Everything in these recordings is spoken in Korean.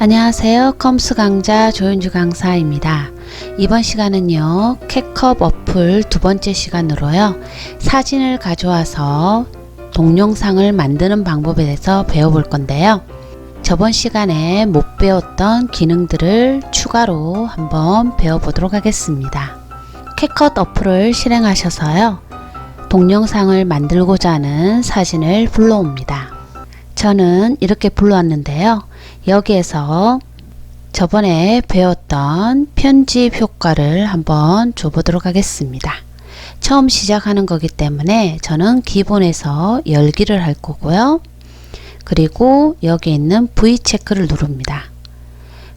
안녕하세요. 컴스 강좌 조윤주 강사입니다. 이번 시간은요, 캣컵 어플 두 번째 시간으로요, 사진을 가져와서 동영상을 만드는 방법에 대해서 배워볼 건데요. 저번 시간에 못 배웠던 기능들을 추가로 한번 배워보도록 하겠습니다. 캣컷 어플을 실행하셔서요, 동영상을 만들고자 하는 사진을 불러옵니다. 저는 이렇게 불러왔는데요. 여기에서 저번에 배웠던 편집 효과를 한번 줘보도록 하겠습니다. 처음 시작하는 거기 때문에 저는 기본에서 열기를 할 거고요. 그리고 여기 있는 V 체크를 누릅니다.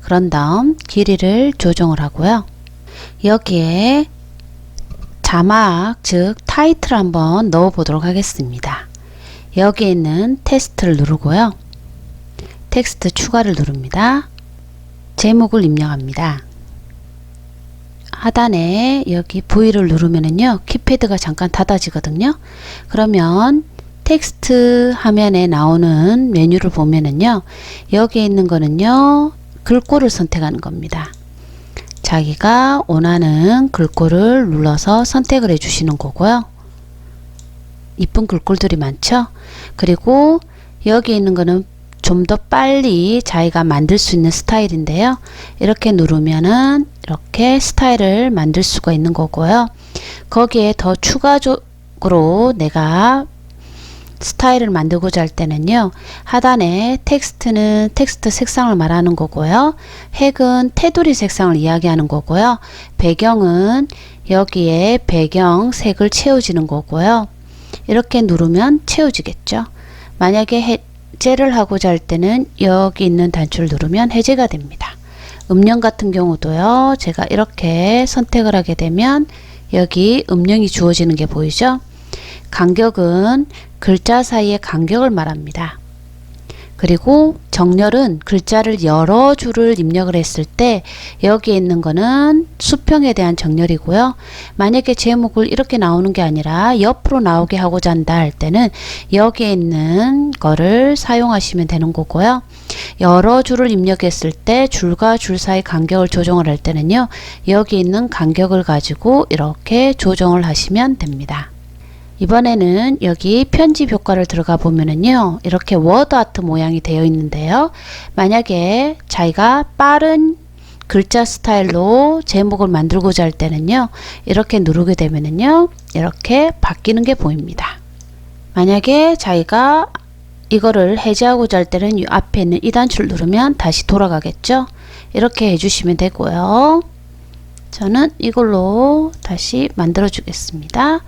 그런 다음 길이를 조정을 하고요. 여기에 자막, 즉 타이틀을 한번 넣어 보도록 하겠습니다. 여기 있는 테스트를 누르고요. 텍스트 추가를 누릅니다. 제목을 입력합니다. 하단에 여기 V를 누르면은요, 키패드가 잠깐 닫아지거든요. 그러면 텍스트 화면에 나오는 메뉴를 보면은요, 여기에 있는 거는요, 글꼴을 선택하는 겁니다. 자기가 원하는 글꼴을 눌러서 선택을 해 주시는 거고요. 이쁜 글꼴들이 많죠. 그리고 여기 있는 거는 좀 더 빨리 자기가 만들 수 있는 스타일인데요. 이렇게 누르면은 이렇게 스타일을 만들 수가 있는 거고요. 거기에 더 추가적으로 내가 스타일을 만들고자 할 때는요, 하단에 텍스트는 텍스트 색상을 말하는 거고요. 핵은 테두리 색상을 이야기하는 거고요. 배경은 여기에 배경 색을 채워지는 거고요. 이렇게 누르면 채워지겠죠. 만약에 해제를 하고자 할 때는 여기 있는 단추를 누르면 해제가 됩니다. 음영 같은 경우도요, 제가 이렇게 선택을 하게 되면 여기 음영이 주어지는 게 보이죠? 간격은 글자 사이의 간격을 말합니다. 그리고 정렬은 글자를 여러 줄을 입력을 했을 때 여기에 있는 거는 수평에 대한 정렬이고요. 만약에 제목을 이렇게 나오는 게 아니라 옆으로 나오게 하고자 한다 할 때는 여기에 있는 거를 사용하시면 되는 거고요. 여러 줄을 입력했을 때 줄과 줄 사이 간격을 조정을 할 때는요, 여기 있는 간격을 가지고 이렇게 조정을 하시면 됩니다. 이번에는 여기 편집 효과를 들어가 보면은요, 이렇게 워드 아트 모양이 되어 있는데요. 만약에 자기가 빠른 글자 스타일로 제목을 만들고자 할 때는요, 이렇게 누르게 되면은요, 이렇게 바뀌는 게 보입니다. 만약에 자기가 이거를 해제하고자 할 때는 이 앞에 있는 이 단추를 누르면 다시 돌아가겠죠. 이렇게 해주시면 되고요. 저는 이걸로 다시 만들어 주겠습니다.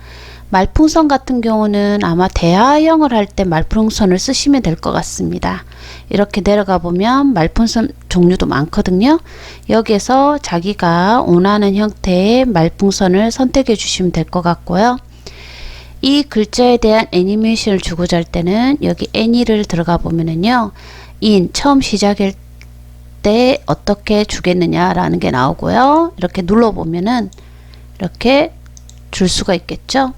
말풍선 같은 경우는 아마 대화형을 할 때 말풍선을 쓰시면 될 것 같습니다. 이렇게 내려가 보면 말풍선 종류도 많거든요. 여기에서 자기가 원하는 형태의 말풍선을 선택해 주시면 될 것 같고요. 이 글자에 대한 애니메이션을 주고자 할 때는 여기 애니를 들어가 보면은요, 처음 시작할 때 어떻게 주겠느냐라는 게 나오고요. 이렇게 눌러보면은 이렇게 줄 수가 있겠죠.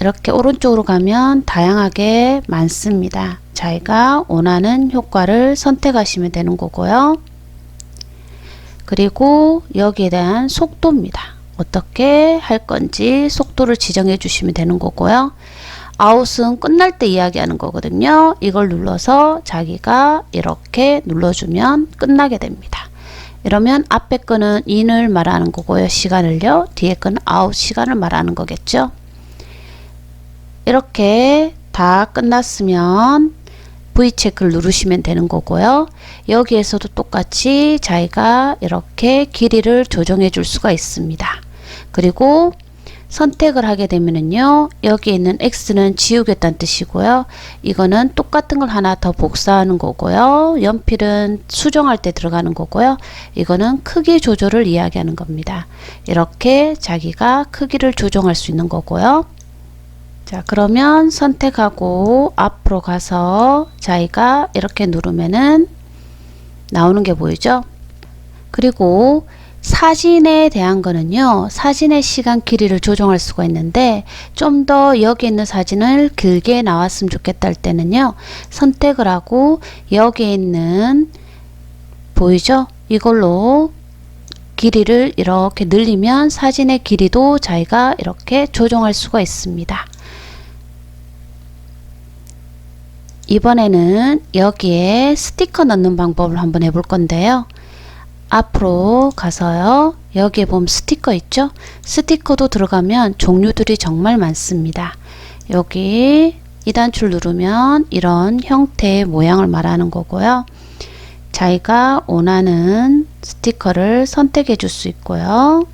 이렇게 오른쪽으로 가면 다양하게 많습니다. 자기가 원하는 효과를 선택하시면 되는 거고요. 그리고 여기에 대한 속도입니다. 어떻게 할 건지 속도를 지정해 주시면 되는 거고요. 아웃은 끝날 때 이야기하는 거거든요. 이걸 눌러서 자기가 이렇게 눌러주면 끝나게 됩니다. 이러면 앞에 거는 in을 말하는 거고요. 시간을요. 뒤에 거는 out 시간을 말하는 거겠죠. 이렇게 다 끝났으면 V체크를 누르시면 되는 거고요. 여기에서도 똑같이 자기가 이렇게 길이를 조정해 줄 수가 있습니다. 그리고 선택을 하게 되면은요, 여기 있는 X는 지우겠다는 뜻이고요. 이거는 똑같은 걸 하나 더 복사하는 거고요. 연필은 수정할 때 들어가는 거고요. 이거는 크기 조절을 이야기하는 겁니다. 이렇게 자기가 크기를 조정할 수 있는 거고요. 자, 그러면 선택하고 앞으로 가서 자기가 이렇게 누르면은 나오는 게 보이죠? 그리고 사진에 대한 거는요, 사진의 시간 길이를 조정할 수가 있는데 좀 더 여기 있는 사진을 길게 나왔으면 좋겠다 할 때는요, 선택을 하고 여기에 있는 보이죠? 이걸로 길이를 이렇게 늘리면 사진의 길이도 저희가 이렇게 조정할 수가 있습니다. 이번에는 여기에 스티커 넣는 방법을 한번 해볼 건데요. 앞으로 가서요. 여기에 보면 스티커 있죠? 스티커도 들어가면 종류들이 정말 많습니다. 여기 2단추를 누르면 이런 형태의 모양을 말하는 거고요. 자기가 원하는 스티커를 선택해 줄 수 있고요.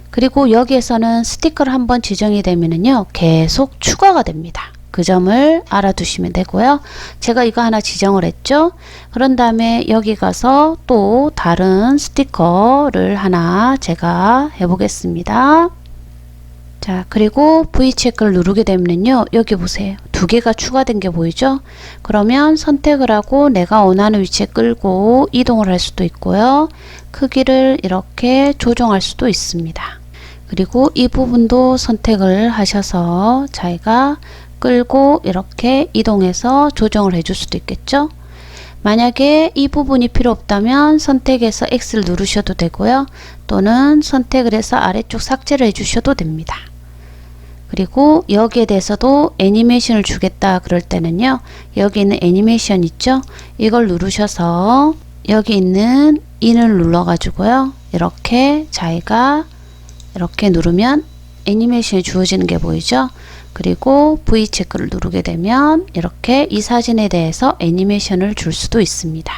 그리고 여기에서는 스티커를 한번 지정이 되면은요, 계속 추가가 됩니다. 그 점을 알아두시면 되고요. 제가 이거 하나 지정을 했죠. 그런 다음에 여기 가서 또 다른 스티커를 하나 제가 해보겠습니다. 자, 그리고 V 체크를 누르게 되면요, 여기 보세요. 두 개가 추가된 게 보이죠? 그러면 선택을 하고 내가 원하는 위치에 끌고 이동을 할 수도 있고요. 크기를 이렇게 조정할 수도 있습니다. 그리고 이 부분도 선택을 하셔서 자기가 끌고 이렇게 이동해서 조정을 해줄 수도 있겠죠. 만약에 이 부분이 필요 없다면 선택해서 X를 누르셔도 되고요. 또는 선택을 해서 아래쪽 삭제를 해주셔도 됩니다. 그리고 여기에 대해서도 애니메이션을 주겠다 그럴 때는요, 여기 있는 애니메이션 있죠? 이걸 누르셔서 여기 있는 인을 눌러 가지고요, 이렇게 자기가 이렇게 누르면 애니메이션이 주어지는 게 보이죠? 그리고 V 체크를 누르게 되면 이렇게 이 사진에 대해서 애니메이션을 줄 수도 있습니다.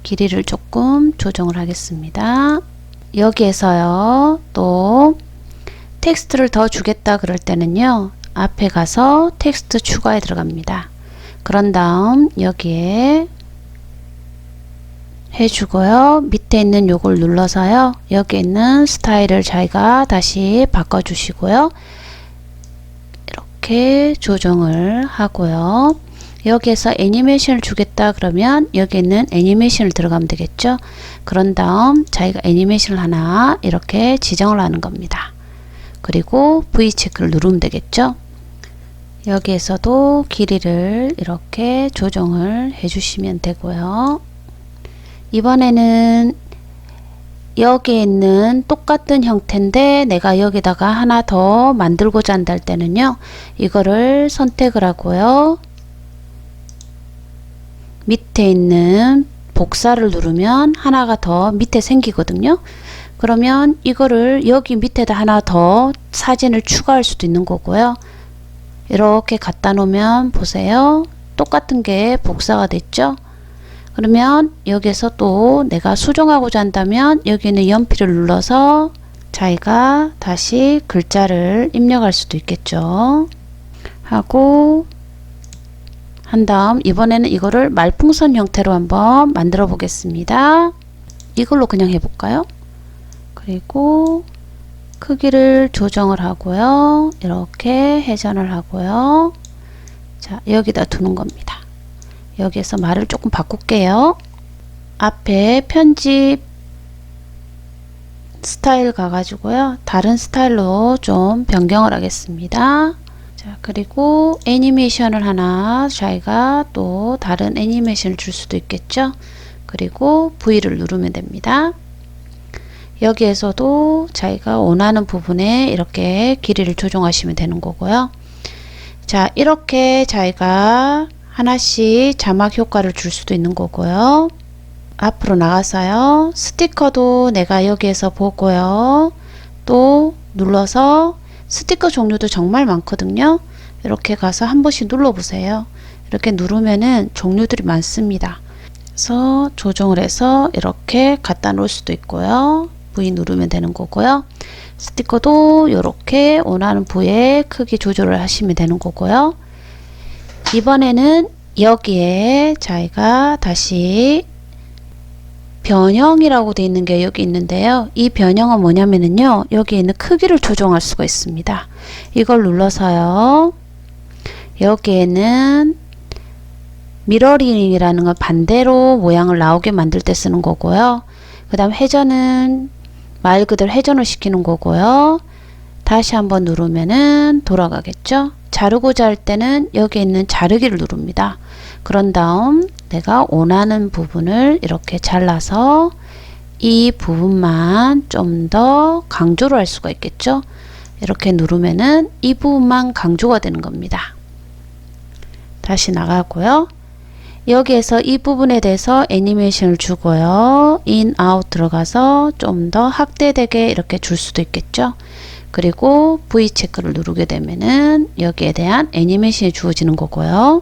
길이를 조금 조정을 하겠습니다. 여기에서요, 또 텍스트를 더 주겠다 그럴 때는요, 앞에 가서 텍스트 추가에 들어갑니다. 그런 다음 여기에 해주고요, 밑에 있는 요걸 눌러서요, 여기 있는 스타일을 자기가 다시 바꿔 주시고요, 이렇게 조정을 하고요. 여기에서 애니메이션을 주겠다 그러면 여기 있는 애니메이션을 들어가면 되겠죠. 그런 다음 자기가 애니메이션을 하나 이렇게 지정을 하는 겁니다. 그리고 V 체크를 누르면 되겠죠. 여기에서도 길이를 이렇게 조정을 해 주시면 되고요. 이번에는 여기에 있는 똑같은 형태인데 내가 여기다가 하나 더 만들고자 한다 할 때는요, 이거를 선택을 하고요, 밑에 있는 복사를 누르면 하나가 더 밑에 생기거든요. 그러면 이거를 여기 밑에다 하나 더 사진을 추가할 수도 있는 거고요. 이렇게 갖다 놓으면 보세요, 똑같은 게 복사가 됐죠. 그러면 여기서 또 내가 수정하고자 한다면 여기는 연필을 눌러서 자기가 다시 글자를 입력할 수도 있겠죠. 하고 한 다음 이번에는 이거를 말풍선 형태로 한번 만들어 보겠습니다. 이걸로 그냥 해볼까요? 그리고 크기를 조정을 하고요, 이렇게 회전을 하고요. 자, 여기다 두는 겁니다. 여기에서 말을 조금 바꿀게요. 앞에 편집 스타일 가가지고요, 다른 스타일로 좀 변경을 하겠습니다. 자, 그리고 애니메이션을 하나 저희가 또 다른 애니메이션을 줄 수도 있겠죠. 그리고 V를 누르면 됩니다. 여기에서도 자기가 원하는 부분에 이렇게 길이를 조정하시면 되는 거고요. 자, 이렇게 자기가 하나씩 자막 효과를 줄 수도 있는 거고요. 앞으로 나가서요, 스티커도 내가 여기에서 보고요, 또 눌러서 스티커 종류도 정말 많거든요. 이렇게 가서 한 번씩 눌러 보세요. 이렇게 누르면은 종류들이 많습니다. 그래서 조정을 해서 이렇게 갖다 놓을 수도 있고요. V 누르면 되는 거고요. 스티커도 이렇게 원하는 부위에 크기 조절을 하시면 되는 거고요. 이번에는 여기에 저희가 다시 변형이라고 되어 있는 게 여기 있는데요. 이 변형은 뭐냐면요, 여기 있는 크기를 조정할 수가 있습니다. 이걸 눌러서요, 여기에는 미러링이라는 건 반대로 모양을 나오게 만들 때 쓰는 거고요. 그 다음 회전은 말 그대로 회전을 시키는 거고요. 다시 한번 누르면은 돌아가겠죠. 자르고자 할 때는 여기 있는 자르기를 누릅니다. 그런 다음 내가 원하는 부분을 이렇게 잘라서 이 부분만 좀 더 강조를 할 수가 있겠죠. 이렇게 누르면은 이 부분만 강조가 되는 겁니다. 다시 나가고요. 여기에서 이 부분에 대해서 애니메이션을 주고요. 인, 아웃 들어가서 좀 더 확대되게 이렇게 줄 수도 있겠죠. 그리고 V 체크를 누르게 되면은 여기에 대한 애니메이션이 주어지는 거고요.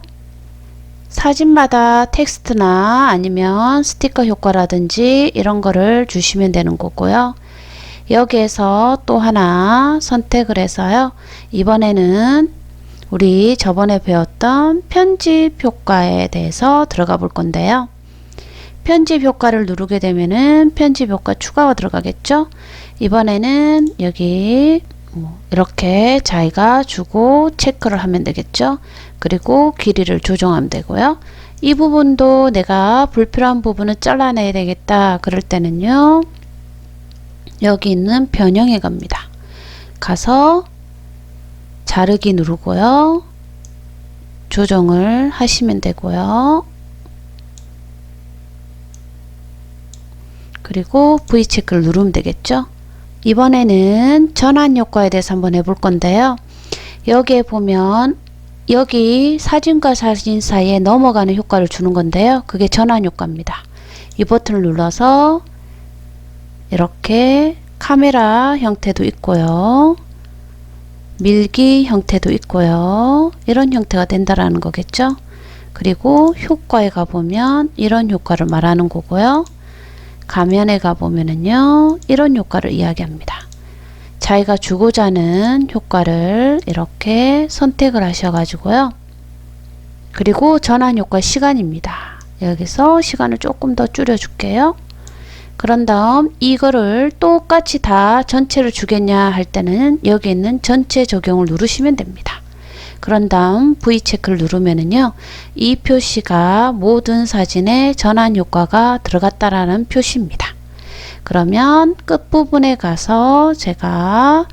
사진마다 텍스트나 아니면 스티커 효과라든지 이런 거를 주시면 되는 거고요. 여기에서 또 하나 선택을 해서요. 이번에는 우리 저번에 배웠던 편집 효과에 대해서 들어가 볼 건데요. 편집 효과를 누르게 되면은 편집 효과 추가가 들어가겠죠. 이번에는 여기 이렇게 자기가 주고 체크를 하면 되겠죠. 그리고 길이를 조정하면 되고요. 이 부분도 내가 불필요한 부분을 잘라내야 되겠다 그럴 때는요. 여기 있는 변형에 갑니다. 가서 자르기 누르고요. 조정을 하시면 되고요. 그리고 V 체크를 누르면 되겠죠. 이번에는 전환 효과에 대해서 한번 해볼 건데요. 여기에 보면 여기 사진과 사진 사이에 넘어가는 효과를 주는 건데요. 그게 전환 효과입니다. 이 버튼을 눌러서 이렇게 카메라 형태도 있고요. 밀기 형태도 있고요. 이런 형태가 된다라는 거겠죠. 그리고 효과에 가보면 이런 효과를 말하는 거고요. 가면에 가보면은요. 이런 효과를 이야기합니다. 자기가 주고자 하는 효과를 이렇게 선택을 하셔가지고요. 그리고 전환 효과 시간입니다. 여기서 시간을 조금 더 줄여 줄게요. 그런 다음 이거를 똑같이 다 전체를 주겠냐 할 때는 여기 있는 전체 적용을 누르시면 됩니다. 그런 다음 V 체크를 누르면은요. 이 표시가 모든 사진에 전환 효과가 들어갔다라는 표시입니다. 그러면 끝부분에 가서 제가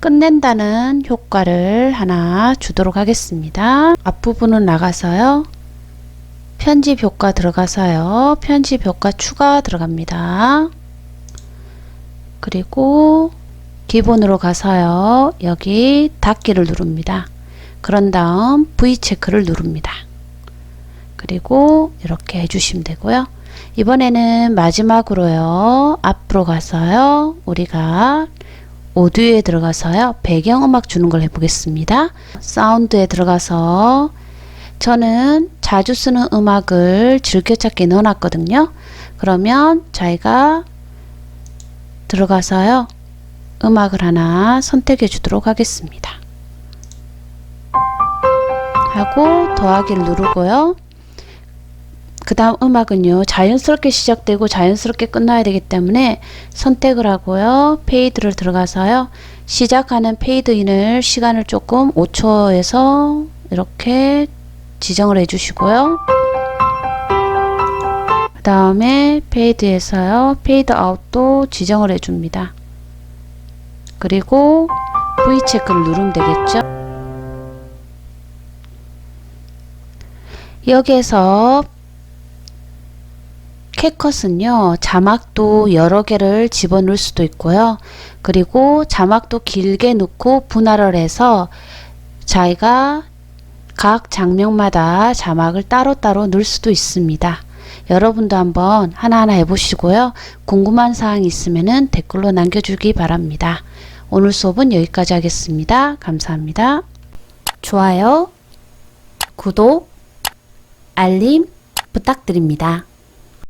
끝낸다는 효과를 하나 주도록 하겠습니다. 앞부분은 나가서요. 편집 효과 들어가서요. 편집 효과 추가 들어갑니다. 그리고 기본으로 가서요. 여기 닫기를 누릅니다. 그런 다음 V 체크를 누릅니다. 그리고 이렇게 해주시면 되고요. 이번에는 마지막으로요. 앞으로 가서요. 우리가 오디오에 들어가서요. 배경음악 주는 걸 해보겠습니다. 사운드에 들어가서 저는 자주 쓰는 음악을 즐겨찾기에 넣어놨거든요. 그러면 자기가 들어가서요. 음악을 하나 선택해 주도록 하겠습니다. 하고 더하기를 누르고요. 그 다음 음악은요. 자연스럽게 시작되고 자연스럽게 끝나야 되기 때문에 선택을 하고요. 페이드를 들어가서요. 시작하는 페이드인을 시간을 조금 5초에서 이렇게 지정을 해 주시고요. 그 다음에 페이드에서요. 페이드 아웃도 지정을 해 줍니다. 그리고 V 체크를 누르면 되겠죠. 여기에서 캡컷은요. 자막도 여러 개를 집어넣을 수도 있고요. 그리고 자막도 길게 넣고 분할을 해서 자기가 각 장면마다 자막을 따로따로 넣을 수도 있습니다. 여러분도 한번 하나하나 해보시고요. 궁금한 사항이 있으면 댓글로 남겨주기 바랍니다. 오늘 수업은 여기까지 하겠습니다. 감사합니다. 좋아요, 구독, 알림 부탁드립니다.